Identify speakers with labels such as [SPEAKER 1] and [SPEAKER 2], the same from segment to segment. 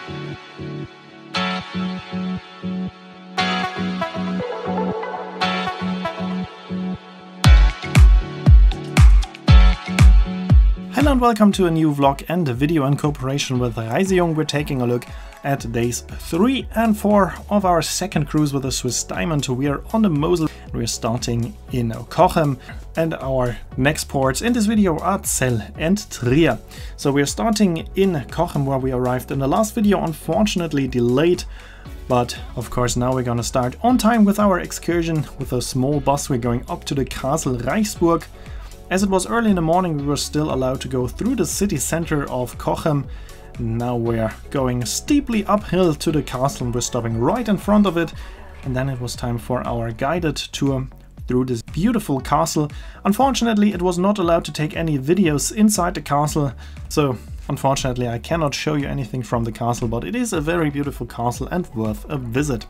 [SPEAKER 1] Hello and welcome to a new vlog and a video in cooperation with Reisejung. We're taking a look at days 3 and 4 of our second cruise with the Swiss Diamond. We are on the Mosel. We're starting in Cochem, and our next ports in this video are Zell and Trier. So we're starting in Cochem, where we arrived in the last video, unfortunately delayed. But of course now we're gonna start on time with our excursion. With a small bus we're going up to the Castle Reichsburg. As it was early in the morning, we were still allowed to go through the city center of Cochem. Now we're going steeply uphill to the castle and we're stopping right in front of it. And then it was time for our guided tour through this beautiful castle. Unfortunately, it was not allowed to take any videos inside the castle. So unfortunately, I cannot show you anything from the castle, but it is a very beautiful castle and worth a visit.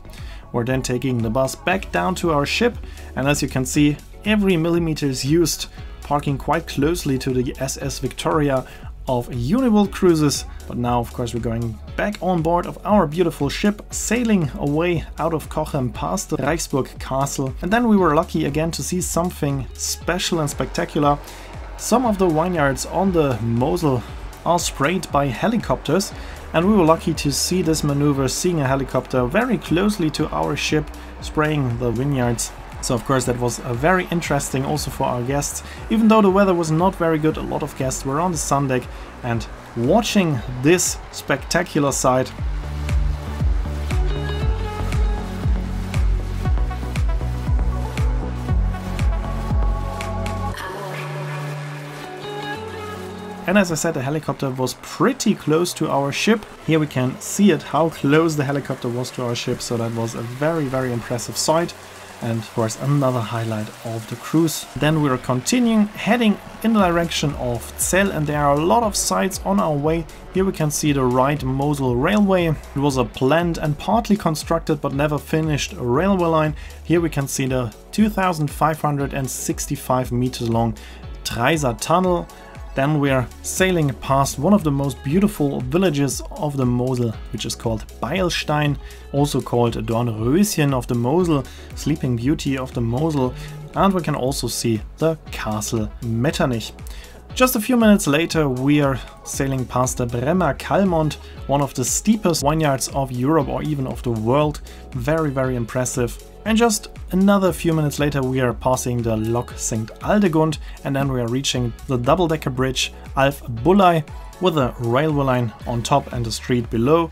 [SPEAKER 1] We're then taking the bus back down to our ship. And as you can see, every millimeter is used, parking quite closely to the SS Victoria of Uniworld Cruises. But now of course we're going back on board of our beautiful ship, sailing away out of Cochem past the Reichsburg Castle. And then we were lucky again to see something special and spectacular. Some of the vineyards on the Mosel are sprayed by helicopters, and we were lucky to see this maneuver, seeing a helicopter very closely to our ship spraying the vineyards. So of course that was very interesting also for our guests. Even though the weather was not very good, a lot of guests were on the sun deck and watching this spectacular sight. And as I said, the helicopter was pretty close to our ship. Here we can see it, how close the helicopter was to our ship. So that was a very impressive sight. And of course another highlight of the cruise. Then we are continuing, heading in the direction of Zell, and there are a lot of sites on our way. Here we can see the Rhine-Mosel Railway. It was a planned and partly constructed but never finished railway line. Here we can see the 2,565 meters long Treiser Tunnel. Then we are sailing past one of the most beautiful villages of the Mosel, which is called Beilstein, also called Dornröschen of the Mosel, Sleeping Beauty of the Mosel, and we can also see the Castle Metternich. Just a few minutes later we are sailing past the Bremer Kalmont, one of the steepest vineyards of Europe or even of the world. Very impressive. And just another few minutes later we are passing the Lok St. Aldegund, and then we are reaching the double-decker bridge Alf Bullei with a railway line on top and a street below.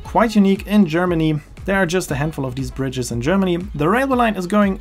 [SPEAKER 1] Quite unique in Germany. There are just a handful of these bridges in Germany. The railway line is going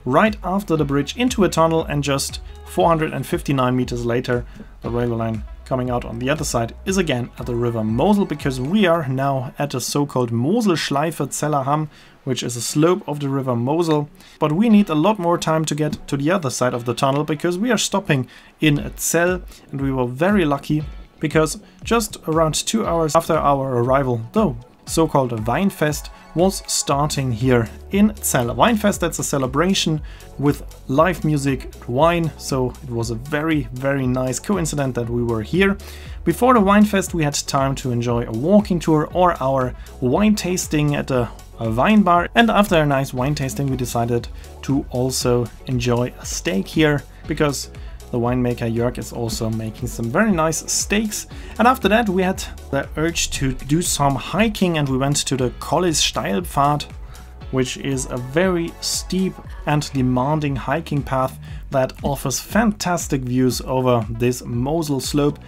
[SPEAKER 1] right after the bridge into a tunnel, and just 459 meters later the railway line coming out on the other side is again at the River Mosel, because we are now at a so-called Moselschleife Zellerham, which is a slope of the River Mosel. But we need a lot more time to get to the other side of the tunnel, because we are stopping in Zell, and we were very lucky because just around 2 hours after our arrival, the so-called Weinfest was starting here in Zell. Weinfest, that's a celebration with live music, wine, so it was a very nice coincidence that we were here. Before the Weinfest we had time to enjoy a walking tour or our wine tasting at a wine bar, and after a nice wine tasting we decided to also enjoy a steak here, because the winemaker Jörg is also making some very nice steaks. And after that we had the urge to do some hiking, and we went to the Kollis Steilpfad, which is a very steep and demanding hiking path that offers fantastic views over this Mosel slope.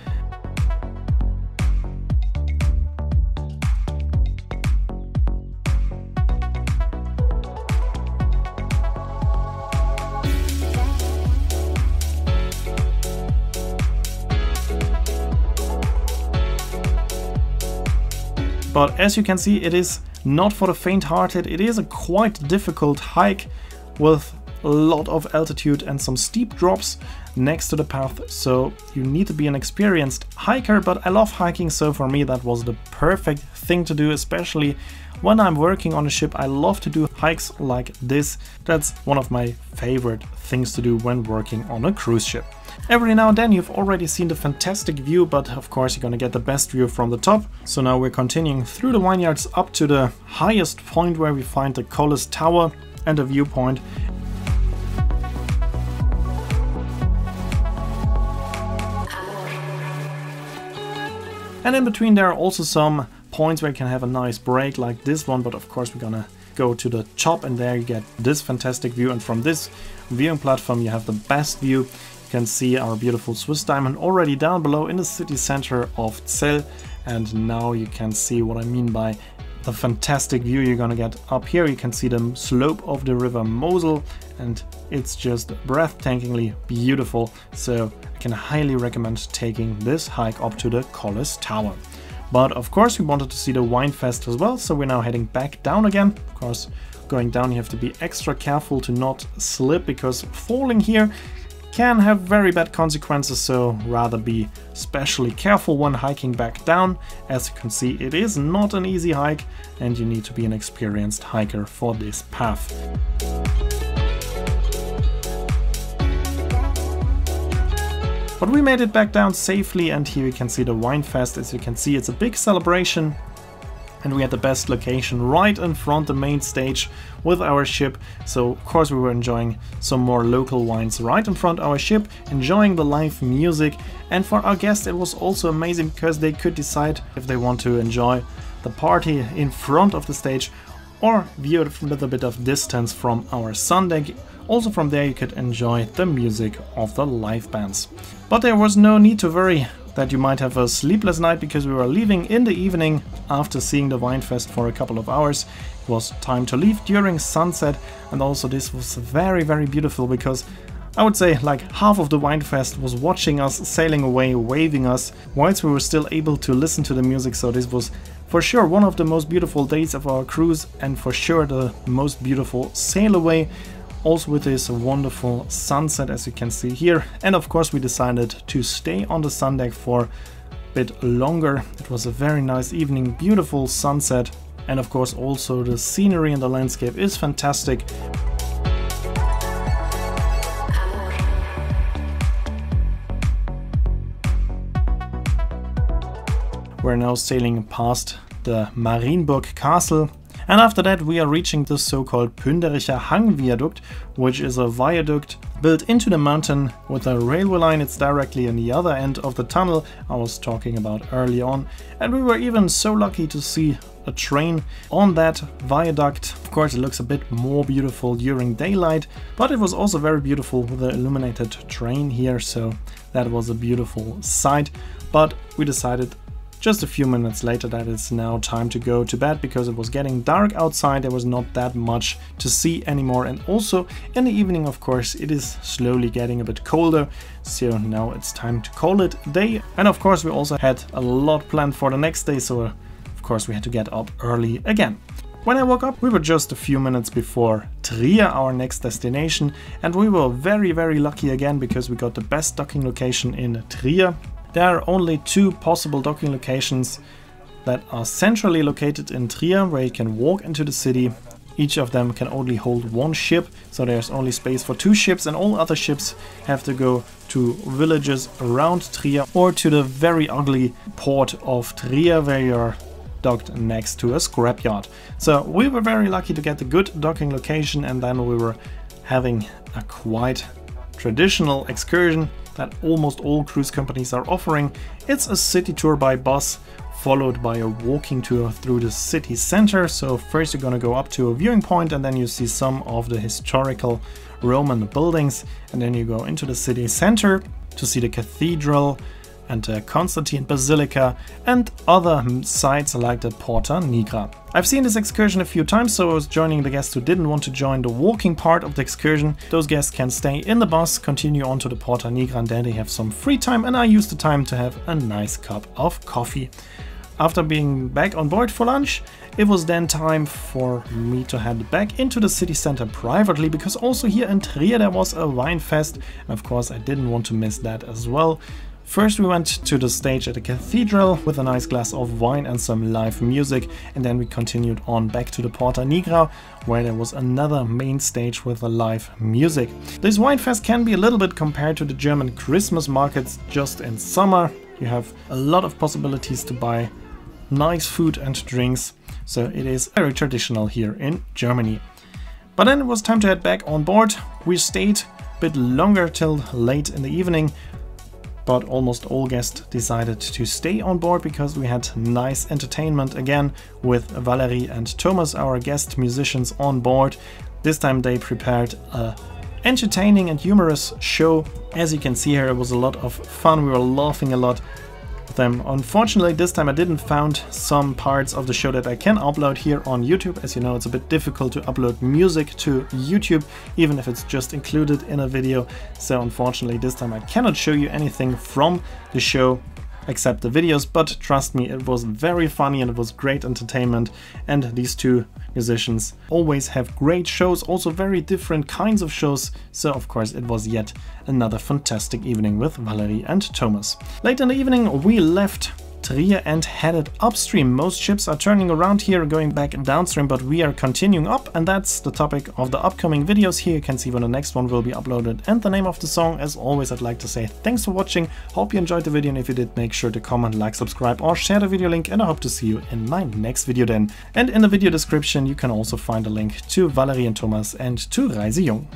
[SPEAKER 1] But as you can see, it is not for the faint-hearted. It is a quite difficult hike with a lot of altitude and some steep drops next to the path, so you need to be an experienced hiker. But I love hiking, so for me that was the perfect thing to do, especially when I'm working on a ship. I love to do hikes like this. That's one of my favorite things to do when working on a cruise ship. Every now and then you've already seen the fantastic view, but of course you're gonna get the best view from the top. So now we're continuing through the vineyards up to the highest point where we find the Colles Tower and a viewpoint. And in between there are also some points where you can have a nice break like this one, but of course we're gonna go to the top and there you get this fantastic view, and from this viewing platform you have the best view. You can see our beautiful Swiss diamond already down below in the city center of Zell, and now you can see what I mean by the fantastic view you're gonna get up here. You can see the slope of the river Mosel and it's just breathtakingly beautiful, so I can highly recommend taking this hike up to the Colles Tower. But of course we wanted to see the Winefest as well, so we're now heading back down again. Of course, going down you have to be extra careful to not slip, because falling here can have very bad consequences, so rather be especially careful when hiking back down. As you can see, it is not an easy hike and you need to be an experienced hiker for this path. But we made it back down safely, and here you can see the Winefest. As you can see, it's a big celebration. And we had the best location right in front the main stage with our ship. So of course we were enjoying some more local wines right in front our ship, enjoying the live music. And for our guests it was also amazing because they could decide if they want to enjoy the party in front of the stage or view it with a bit of distance from our sun deck. Also from there you could enjoy the music of the live bands. But there was no need to worry that you might have a sleepless night, because we were leaving in the evening after seeing the Winefest for a couple of hours. It was time to leave during sunset, and also this was very, very beautiful because I would say like half of the Winefest was watching us sailing away, waving us, whilst we were still able to listen to the music. So this was for sure one of the most beautiful days of our cruise, and for sure the most beautiful sail away. Also with this wonderful sunset, as you can see here. And of course we decided to stay on the sun deck for a bit longer. It was a very nice evening, beautiful sunset, and of course also the scenery and the landscape is fantastic. We're now sailing past the Marienburg Castle. And after that we are reaching the so-called Pündericher Hang Viaduct, which is a viaduct built into the mountain with a railway line. It's directly on the other end of the tunnel I was talking about early on. And we were even so lucky to see a train on that viaduct. Of course it looks a bit more beautiful during daylight, but it was also very beautiful with the illuminated train here, so that was a beautiful sight. But we decided just a few minutes later that it's now time to go to bed, because it was getting dark outside, there was not that much to see anymore, and also in the evening of course it is slowly getting a bit colder, so now it's time to call it a day. And of course we also had a lot planned for the next day, so of course we had to get up early again. When I woke up we were just a few minutes before Trier, our next destination, and we were very, very lucky again because we got the best docking location in Trier. There are only two possible docking locations that are centrally located in Trier, where you can walk into the city. Each of them can only hold one ship, so there's only space for two ships, and all other ships have to go to villages around Trier or to the very ugly port of Trier, where you're docked next to a scrapyard. So we were very lucky to get a good docking location, and then we were having a quite traditional excursion that almost all cruise companies are offering. It's a city tour by bus, followed by a walking tour through the city center. So first you're gonna go up to a viewing point, and then you see some of the historical Roman buildings, and then you go into the city center to see the cathedral and the Constantine Basilica and other sites like the Porta Nigra. I've seen this excursion a few times, so I was joining the guests who didn't want to join the walking part of the excursion. Those guests can stay in the bus, continue on to the Porta Nigra, and then they have some free time, and I used the time to have a nice cup of coffee. After being back on board for lunch, it was then time for me to head back into the city center privately, because also here in Trier there was a Winefest, and of course I didn't want to miss that as well. First we went to the stage at the cathedral with a nice glass of wine and some live music, and then we continued on back to the Porta Nigra, where there was another main stage with a live music. This wine fest can be a little bit compared to the German Christmas markets just in summer. You have a lot of possibilities to buy nice food and drinks, so it is very traditional here in Germany. But then it was time to head back on board. We stayed a bit longer till late in the evening, but almost all guests decided to stay on board because we had nice entertainment again with Valerie and Thomas, our guest musicians, on board. This time they prepared a entertaining and humorous show. As you can see here, it was a lot of fun. We were laughing a lot with them. Unfortunately, this time I didn't find some parts of the show that I can upload here on YouTube. As you know, it's a bit difficult to upload music to YouTube, even if it's just included in a video. So unfortunately, this time I cannot show you anything from the show except the videos, but trust me, it was very funny and it was great entertainment, and these two musicians always have great shows, also very different kinds of shows, so of course it was yet another fantastic evening with Valerie and Thomas. Late in the evening we left Trier and headed upstream. Most ships are turning around here, going back downstream, but we are continuing up, and that's the topic of the upcoming videos. Here you can see when the next one will be uploaded and the name of the song. As always, I'd like to say thanks for watching. Hope you enjoyed the video, and if you did, make sure to comment, like, subscribe or share the video link, and I hope to see you in my next video then. And in the video description you can also find a link to Valerie and Thomas and to Reise Jung.